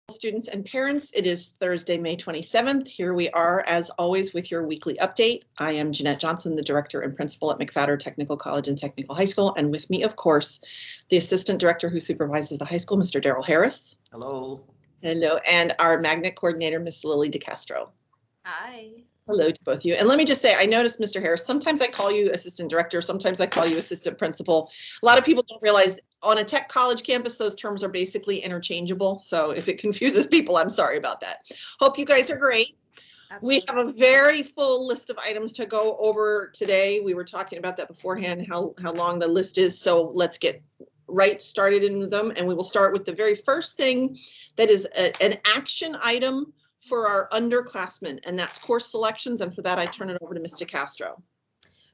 Students and parents, it is Thursday, May 27th. Here we are, as always, with your weekly update. I am Jeanette Johnson, the director and principal at McFatterTech Technical College and Technical High School, and with me, of course, the assistant director who supervises the high school, Mr. Daryl Harris. Hello. Hello, and our magnet coordinator, Miss Lily DeCastro. Hi. Hello to both of you. And let me just say, I noticed, Mr. Harris, sometimes I call you assistant director, sometimes I call you assistant principal. A lot of people don't realize on a tech college campus, those terms are basically interchangeable. So if it confuses people, I'm sorry about that. Hope you guys are great. Absolutely. We have a very full list of items to go over today. We were talking about that beforehand, how long the list is. So let's get right started into them. And we will start with the very first thing that is an action item for our underclassmen, and that's course selections. And for that, I turn it over to Mr. Castro.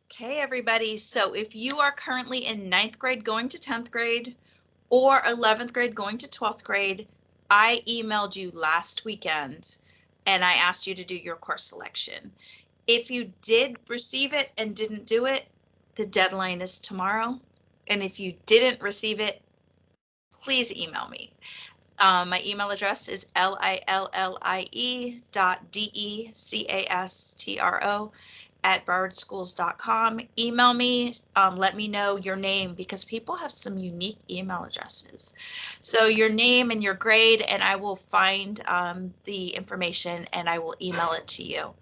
Okay, everybody. So if you are currently in 9th grade going to 10th grade or 11th grade going to 12th grade, I emailed you last weekend and I asked you to do your course selection. If you did receive it and didn't do it, the deadline is tomorrow. And if you didn't receive it, please email me. My email address is lillie.decastro@browardschools.com. Email me, let me know your name because people have some unique email addresses. So your name and your grade, and I will find the information and I will email it to you.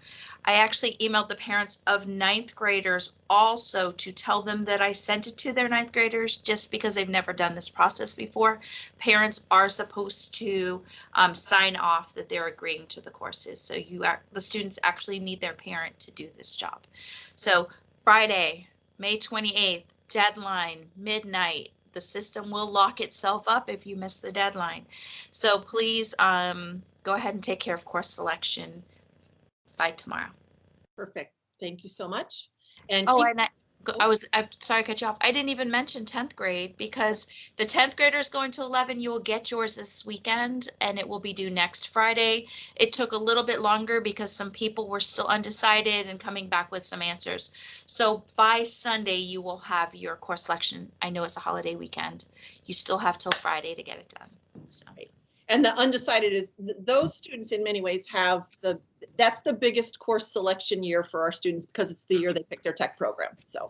I actually emailed the parents of 9th graders also to tell them that I sent it to their 9th graders just because they've never done this process before. Parents are supposed to sign off that they're agreeing to the courses. So the students actually need their parent to do this job. So Friday, May 28th, deadline, midnight. The system will lock itself up if you miss the deadline. So please go ahead and take care of course selection by tomorrow. Perfect. Thank you so much. And I'm sorry to cut you off. I didn't even mention 10th grade because the 10th graders going to 11, you will get yours this weekend and it will be due next Friday. It took a little bit longer because some people were still undecided and coming back with some answers. So by Sunday, you will have your course selection. I know it's a holiday weekend. You still have till Friday to get it done. So. And the undecided is those students in many ways have that's the biggest course selection year for our students because it's the year they pick their tech program. So,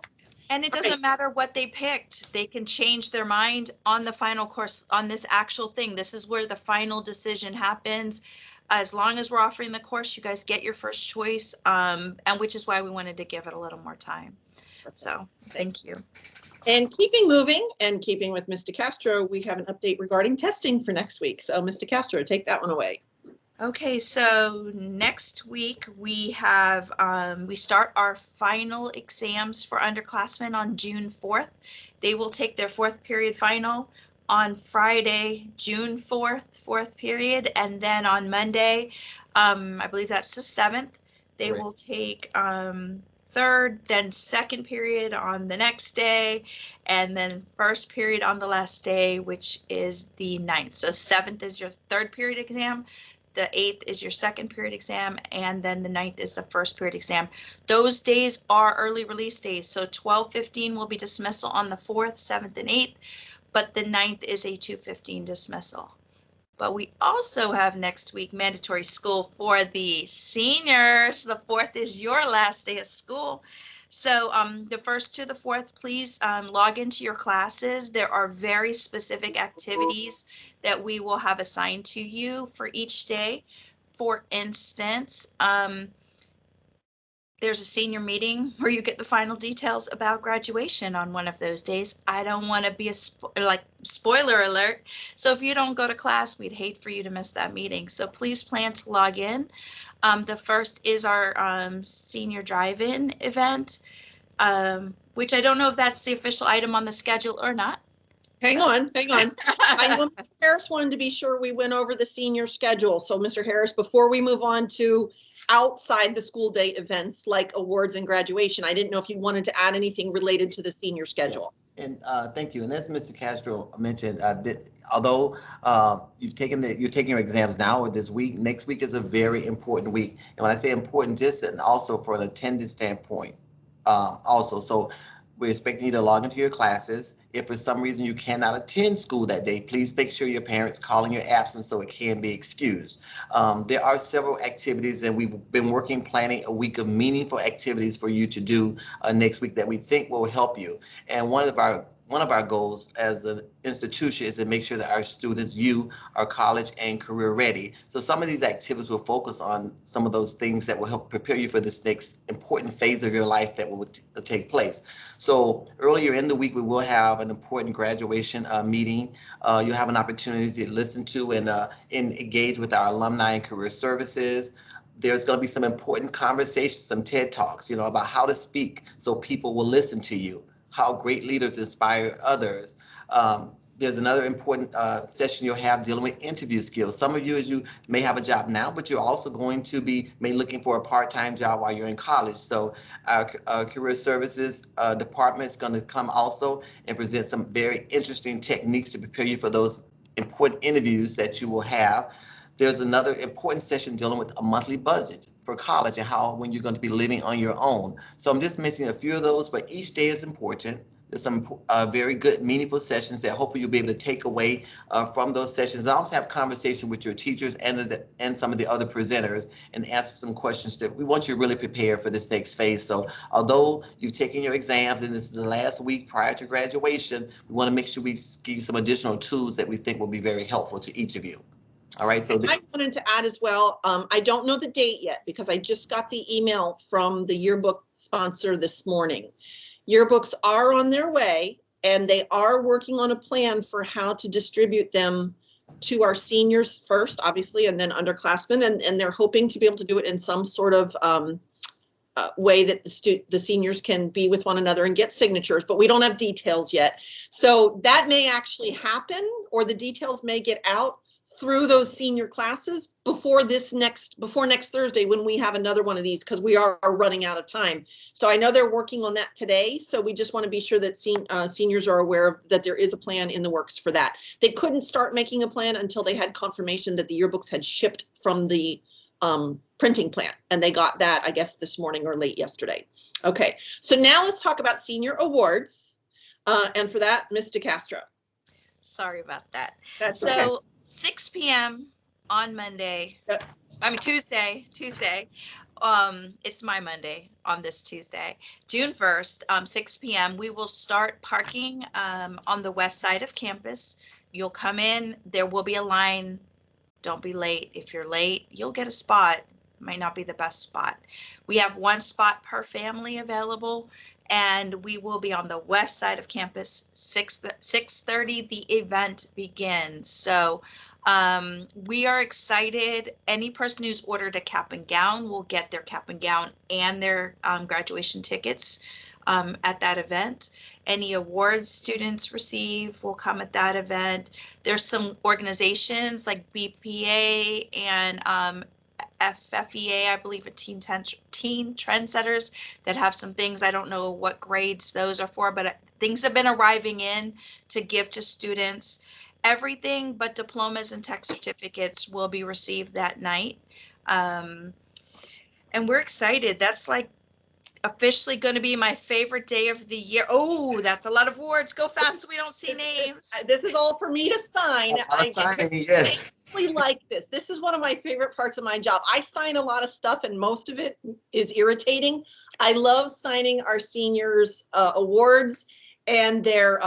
and it doesn't matter what they picked. They can change their mind on the final course on this actual thing. This is where the final decision happens. As long as we're offering the course, you guys get your first choice, and which is why we wanted to give it a little more time. So thank you. And keeping moving and keeping with Mr. Castro, we have an update regarding testing for next week. So Mr. Castro, take that one away. Okay, so next week we have, we start our final exams for underclassmen on June 4th. They will take their 4th period final on Friday, June 4th period. And then on Monday, I believe that's the 7th, they will take 3rd, then 2nd period on the next day, and then 1st period on the last day, which is the 9th. So 7th is your 3rd period exam, the 8th is your 2nd period exam, and then the 9th is the 1st period exam. Those days are early release days, so 12:15 will be dismissal on the 4th, 7th, and 8th, but the 9th is a 2:15 dismissal. But we also have next week mandatory school for the seniors. The 4th is your last day of school. So the 1st to the 4th, please log into your classes. There are very specific activities that we will have assigned to you for each day. For instance, there's a senior meeting where you get the final details about graduation on one of those days. I don't want to be a spoiler alert. So if you don't go to class, we'd hate for you to miss that meeting. So please plan to log in. The 1st is our senior drive-in event, which I don't know if that's the official item on the schedule or not. Hang on. I know Mr. Harris wanted to be sure we went over the senior schedule. So Mr. Harris, before we move on to outside the school day events like awards and graduation, I didn't know if you wanted to add anything related to the senior schedule. Yeah. And thank you. And as Mr. Castro mentioned, although you're taking your exams now or this week, next week is a very important week. And when I say important, just and also for an attendance standpoint, also. So we're expecting you to log into your classes. If for some reason you cannot attend school that day, please make sure your parents call in your absence so it can be excused. There are several activities, and we've been planning a week of meaningful activities for you to do next week that we think will help you. And one of our goals as an institution is to make sure that our students, you are college and career ready. So some of these activities will focus on some of those things that will help prepare you for this next important phase of your life that will take place. So earlier in the week, we will have an important graduation meeting. You'll have an opportunity to listen to and engage with our alumni and career services. There's going to be some important conversations, some TED Talks, about how to speak so people will listen to you, how great leaders inspire others. There's another important session you'll have dealing with interview skills. Some of you, as you may have a job now, but you're also going to be maybe looking for a part-time job while you're in college. So our career services department is going to come also and present some very interesting techniques to prepare you for those important interviews that you will have. There's another important session dealing with a monthly budget for college and how when you're going to be living on your own. So I'm just mentioning a few of those, but each day is important. There's some very good, meaningful sessions that hopefully you'll be able to take away from those sessions. I also have conversation with your teachers and some of the other presenters and answer some questions that we want you to really prepare for this next phase. So although you've taken your exams and this is the last week prior to graduation, we want to make sure we give you some additional tools that we think will be very helpful to each of you. All right. So I wanted to add as well, I don't know the date yet because I just got the email from the yearbook sponsor this morning. Yearbooks are on their way and they are working on a plan for how to distribute them to our seniors first, obviously, and then underclassmen. And they're hoping to be able to do it in some sort of way that the seniors can be with one another and get signatures, but we don't have details yet. So that may actually happen, or the details may get out through those senior classes before next Thursday when we have another one of these, because we are running out of time. So I know they're working on that today. So we just want to be sure that seniors are aware of that there is a plan in the works for that. They couldn't start making a plan until they had confirmation that the yearbooks had shipped from the printing plant, and they got that, I guess, this morning or late yesterday. Okay, so now let's talk about senior awards. And for that, Ms. DeCastro. Sorry about that. That's so okay. 6 p.m. on Monday. Yep. I mean, Tuesday. It's my Monday on this Tuesday, June 1st, 6 p.m. We will start parking on the west side of campus. You'll come in. There will be a line. Don't be late. If you're late, you'll get a spot. Might not be the best spot. We have one spot per family available, and we will be on the west side of campus. 6:30 the event begins. So we are excited. Any person who's ordered a cap and gown will get their cap and gown and their graduation tickets at that event. Any awards students receive will come at that event. There's some organizations like BPA and FFEA, I believe, a Teen Trendsetters, that have some things. I don't know what grades those are for, but things have been arriving in to give to students. Everything but diplomas and tech certificates will be received that night. And we're excited. That's like officially going to be my favorite day of the year. Oh, that's a lot of words. Go fast so we don't see names. This is all for me to sign. Yes. I like this. This is one of my favorite parts of my job. I sign a lot of stuff and most of it is irritating. I love signing our seniors awards and their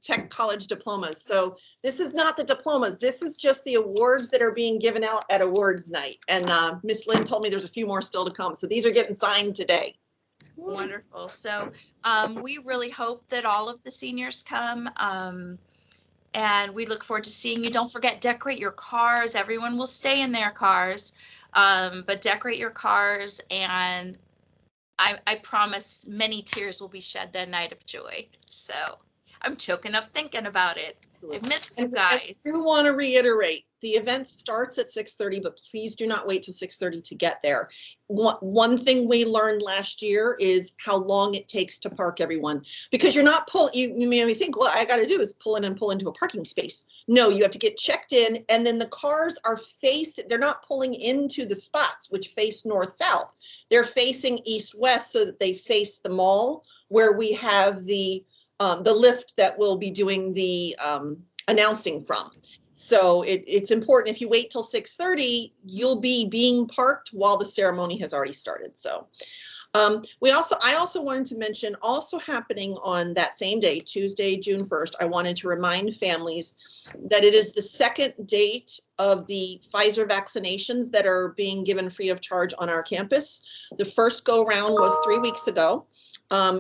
tech college diplomas. So this is not the diplomas. This is just the awards that are being given out at awards night. And Miss Lynn told me there's a few more still to come. So these are getting signed today. Wonderful. So we really hope that all of the seniors come. And we look forward to seeing you. Don't forget, decorate your cars. Everyone will stay in their cars, but decorate your cars. And I promise many tears will be shed that night of joy. So I'm choking up thinking about it. I missed you guys. I do want to reiterate, the event starts at 6:30, but please do not wait till 6:30 to get there. One thing we learned last year is how long it takes to park everyone, because you're not you may think, well, I got to do is pull in and pull into a parking space. No, you have to get checked in, and then the cars are they're not pulling into the spots which face north-south. They're facing east-west so that they face the mall where we have the the lift that we'll be doing the announcing from. So it's important. If you wait till 6:30, you'll be being parked while the ceremony has already started. So I also wanted to mention, also happening on that same day, Tuesday, June 1st, I wanted to remind families that it is the second date of the Pfizer vaccinations that are being given free of charge on our campus. The first go round was 3 weeks ago.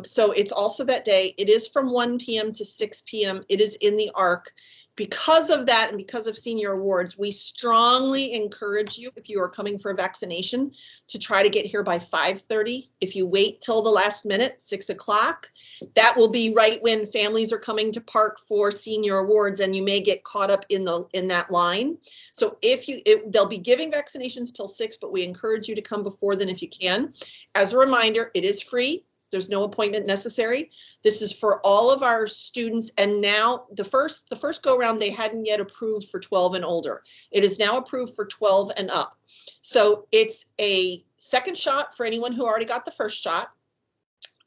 So it's also that day. It is from 1 p.m. to 6 p.m. It is in the ARC. Because of that and because of senior awards, we strongly encourage you, if you are coming for a vaccination, to try to get here by 5:30. If you wait till the last minute, 6 o'clock, that will be right when families are coming to park for senior awards, and you may get caught up in that line. So they'll be giving vaccinations till 6, but we encourage you to come before then if you can. As a reminder, it is free. There's no appointment necessary. This is for all of our students. And now the first go round, they hadn't yet approved for 12 and older. It is now approved for 12 and up. So it's a second shot for anyone who already got the first shot.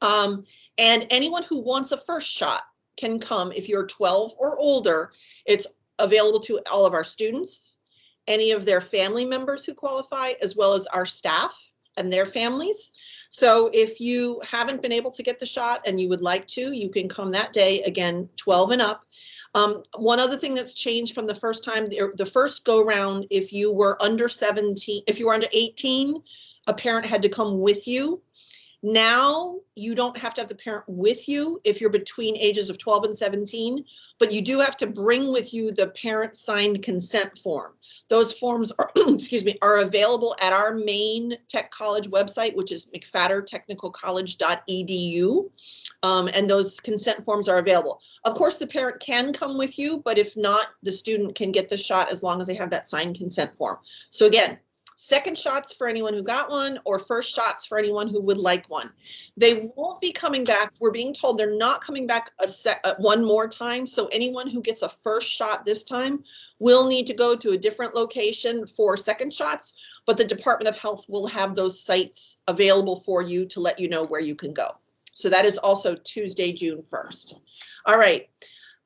And anyone who wants a first shot can come. If you're 12 or older, it's available to all of our students, any of their family members who qualify, as well as our staff and their families. So if you haven't been able to get the shot and you would like to, you can come that day, again, 12 and up. One other thing that's changed from the first time, the first go round, if you were under 17, if you were under 18, a parent had to come with you. Now you don't have to have the parent with you if you're between ages of 12 and 17, but you do have to bring with you the parent signed consent form. Those forms are, excuse me, are available at our main Tech College website, which is McFatterTechnicalCollege.edu. And those consent forms are available. Of course, the parent can come with you, but if not, the student can get the shot as long as they have that signed consent form. So again, second shots for anyone who got one, or first shots for anyone who would like one. They won't be coming back. We're being told they're not coming back one more time. So anyone who gets a first shot this time will need to go to a different location for second shots, but the Department of Health will have those sites available for you to let you know where you can go. So that is also Tuesday, June 1st. All right.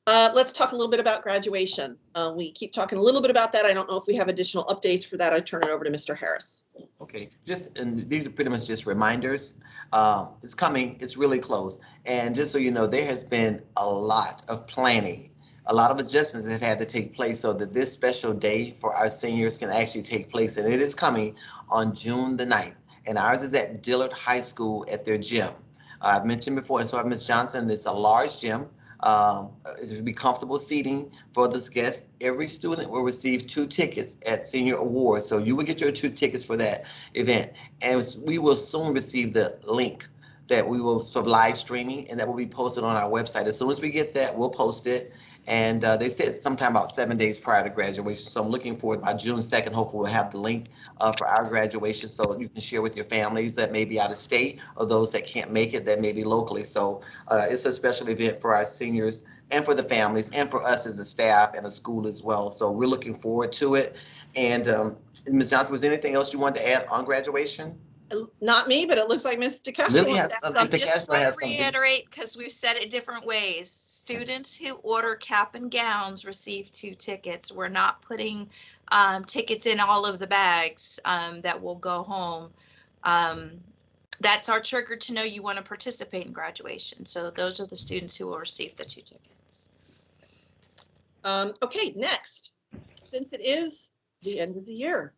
Let's talk a little bit about graduation. We keep talking a little bit about that. I don't know if we have additional updates for that. I turn it over to Mr. Harris. Okay, and these are pretty much just reminders. It's coming, it's really close. And just so you know, there has been a lot of planning, a lot of adjustments that have had to take place so that this special day for our seniors can actually take place. And it is coming on June the 9th. And ours is at Dillard High School at their gym. I've mentioned before, and so have Ms. Johnson, it's a large gym. It will be comfortable seating for this guest. Every student will receive 2 tickets at Senior Awards. So you will get your 2 tickets for that event. And we will soon receive the link that we will sort of live streaming, and that will be posted on our website. As soon as we get that, we'll post it. And they said sometime about 7 days prior to graduation. So I'm looking forward, by June 2nd, hopefully we'll have the link for our graduation, so you can share with your families that may be out of state, or those that can't make it that may be locally. So it's a special event for our seniors and for the families and for us as a staff and a school as well. So we're looking forward to it. And Ms. Johnson, was there anything else you wanted to add on graduation? Not me, but it looks like Ms. DeCastro. Lily has I Mr. just Castro want has to something. reiterate, because we've said it different ways. Students who order cap and gowns receive 2 tickets. We're not putting tickets in all of the bags that will go home. That's our trigger to know you want to participate in graduation. So those are the students who will receive the 2 tickets. Okay, next, since it is the end of the year,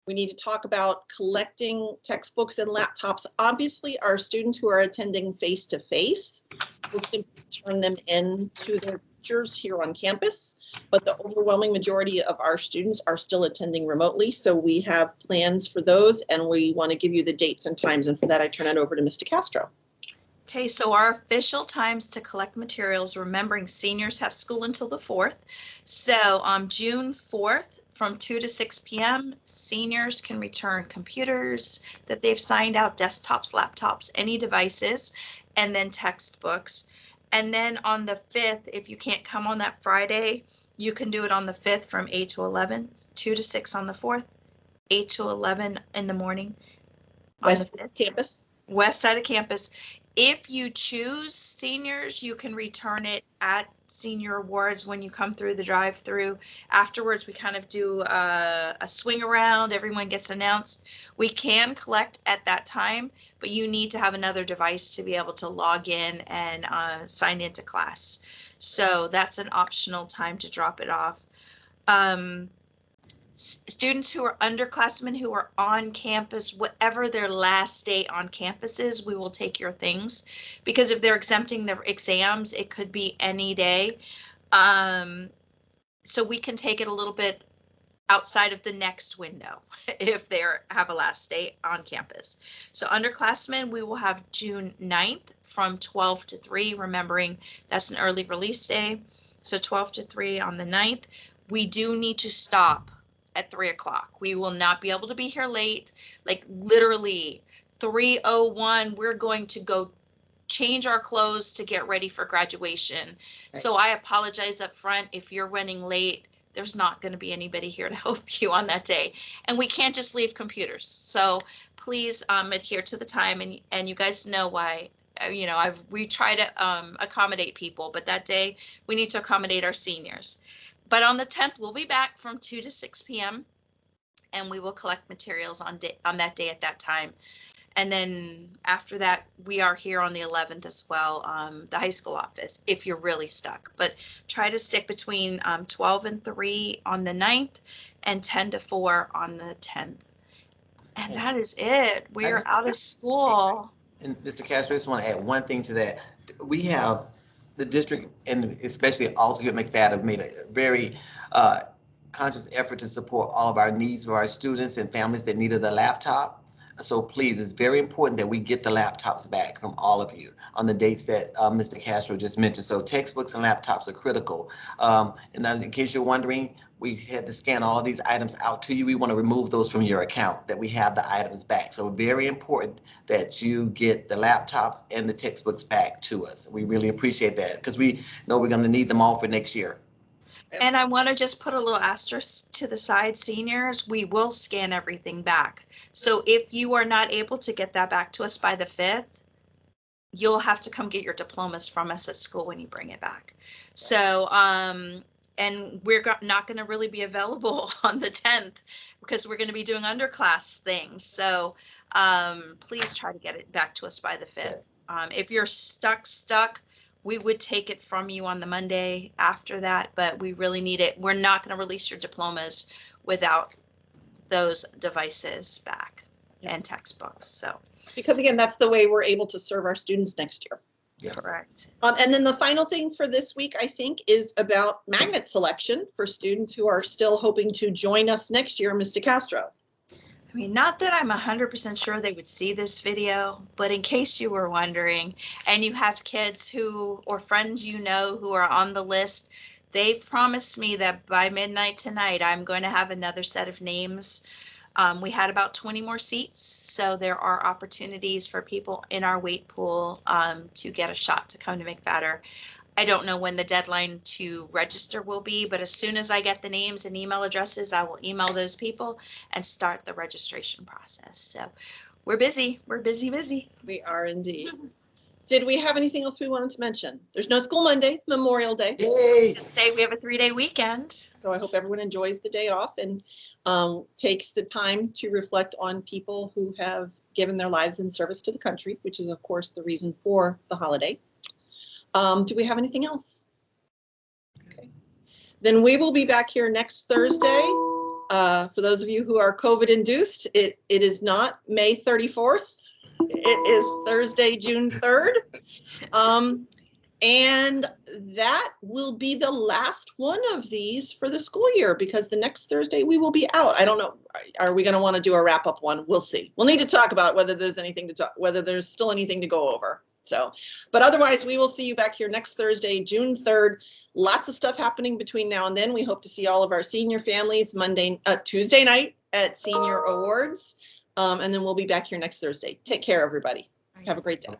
we need to talk about collecting textbooks and laptops. Obviously, our students who are attending face-to-face will simply turn them in to their teachers here on campus, but the overwhelming majority of our students are still attending remotely. So we have plans for those, and we want to give you the dates and times. And for that, I turn it over to Mr. Castro. Okay, so our official times to collect materials, remembering seniors have school until the 4th. So on June 4th, from 2 to 6 p.m., seniors can return computers that they've signed out, desktops, laptops, any devices, and then textbooks. And then on the 5th, if you can't come on that Friday, you can do it on the 5th from 8 to 11, 2 to 6 on the 4th, 8 to 11 in the morning. West campus. West side of campus. If you choose seniors, you can return it at Senior Awards when you come through the drive-through. Afterwards, we kind of do a swing around. Everyone gets announced. We can collect at that time, but you need to have another device to be able to log in and sign into class. So that's an optional time to drop it off. Students who are underclassmen who are on campus, whatever their last day on campus is, we will take your things, because if they're exempting their exams, it could be any day. So we can take it a little bit outside of the next window if they have a last day on campus. So underclassmen, we will have June 9th from 12 to 3, remembering that's an early release day. So 12 to 3 on the 9th. We do need to stop at 3 o'clock. We will not be able to be here late, like literally 3:01. We're going to go change our clothes to get ready for graduation. Right. So I apologize up front if you're running late. There's not going to be anybody here to help you on that day. And we can't just leave computers. So please adhere to the time, and you guys know why. You know, we try to accommodate people, but that day we need to accommodate our seniors. But on the 10th, we'll be back from 2 to 6 p.m. and we will collect materials on that day at that time. And then after that, we are here on the 11th as well, the high school office, if you're really stuck. But try to stick between 12 and 3 on the 9th and 10 to 4 on the 10th. And that is it. We are out of school. And Mr. Castro, I just want to add one thing to that. We have the district, and especially also at McFatter, made a very conscious effort to support all of our needs for our students and families that needed a laptop. So please, it's very important that we get the laptops back from all of you on the dates that Mr. Castro just mentioned. So textbooks and laptops are critical. And then in case you're wondering, we had to scan all of these items out to you. We want to remove those from your account, that we have the items back. So very important that you get the laptops and the textbooks back to us. We really appreciate that, because we know we're going to need them all for next year. And I want to just put a little asterisk to the side, seniors, we will scan everything back. So if you are not able to get that back to us by the 5th, you'll have to come get your diplomas from us at school when you bring it back. So, and we're not going to really be available on the 10th because we're going to be doing underclass things. So please try to get it back to us by the 5th. If you're stuck, we would take it from you on the Monday after that, but we really need it. We're not going to release your diplomas without those devices back and textbooks. So, because again, that's the way we're able to serve our students next year. Yes. Correct. And then the final thing for this week, I think, is about magnet selection for students who are still hoping to join us next year, Mr. Castro. I mean, not that I'm 100% sure they would see this video, but in case you were wondering, and you have kids who, or friends you know who are on the list, they've promised me that by midnight tonight, I'm going to have another set of names. We had about 20 more seats, so there are opportunities for people in our wait pool to get a shot to come to McFatter. I don't know when the deadline to register will be, but as soon as I get the names and email addresses, I will email those people and start the registration process. So we're busy. We're busy. We are indeed. Did we have anything else we wanted to mention? There's no school Monday, Memorial Day. Yay! Say we have a 3-day weekend. So I hope everyone enjoys the day off and takes the time to reflect on people who have given their lives in service to the country, which is, of course, the reason for the holiday. Do we have anything else? Okay. Then we will be back here next Thursday. For those of you who are COVID induced, it is not May 34th. It is Thursday, June 3rd. And that will be the last one of these for the school year, because the next Thursday we will be out. I don't know. Are we going to want to do a wrap up one? We'll see. We'll need to talk about whether there's anything to talk, whether there's still anything to go over. So, but otherwise, we will see you back here next Thursday, June 3rd. Lots of stuff happening between now and then. We hope to see all of our senior families Tuesday night at Senior Awards. And then we'll be back here next Thursday. Take care, everybody. Have a great day.